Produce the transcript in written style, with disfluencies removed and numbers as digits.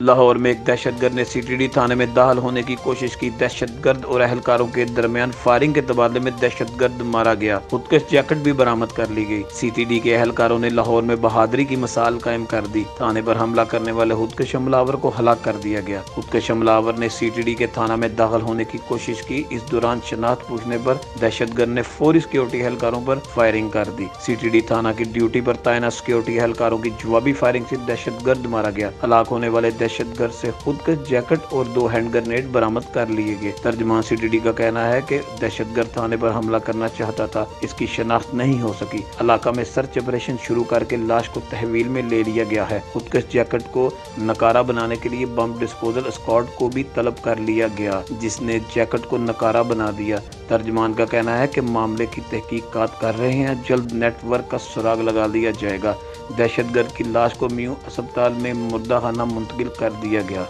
लाहौर में एक दहशतगर्द ने सीटीडी थाने में दाखिल होने की कोशिश की। दहशतगर्द और अहलकारों के दरमियान फायरिंग के तबादले में दहशतगर्द मारा गया। खुदकश जैकेट भी बरामद कर ली गई। सीटीडी के अहलकारों ने लाहौर में बहादुरी की मिसाल कायम कर दी। थाने पर हमला करने वाले खुदकश हमलावर को हलाक कर दिया गया। खुदकश हमलावर ने सीटीडी के थाना में दाखिल होने की कोशिश की। इस दौरान शनाख्त पूछने पर दहशतगर्द ने फौरी सिक्योरिटी एहलकारों पर फायरिंग कर दी। सीटीडी थाना की ड्यूटी पर तैनात सिक्योरिटी एहलकारों की जवाबी फायरिंग से दहशतगर्द मारा गया। हलाक होने वाले दहशतगर्द से खुदकश जैकेट और 2 हैंड ग्रेनेड बरामद कर लिए गए। तर्जुमान सीटीडी का कहना है कि दहशतगर्द थाने पर हमला करना चाहता था, इसकी शनाख्त नहीं हो सकी। इलाका में सर्च ऑपरेशन शुरू करके लाश को तहवील में ले लिया गया है। खुदकश जैकेट को नकारा बनाने के लिए बम डिस्पोजल स्क्वाड को भी तलब कर लिया गया, जिसने जैकेट को नकारा बना दिया। तर्जुमान का कहना है कि मामले की तहकीकात कर रहे हैं, जल्द नेटवर्क का सुराग लगा लिया जाएगा। दहशतगर्द की लाश को मियां अस्पताल में मुर्दाखाना मुंतकिल कर दिया गया।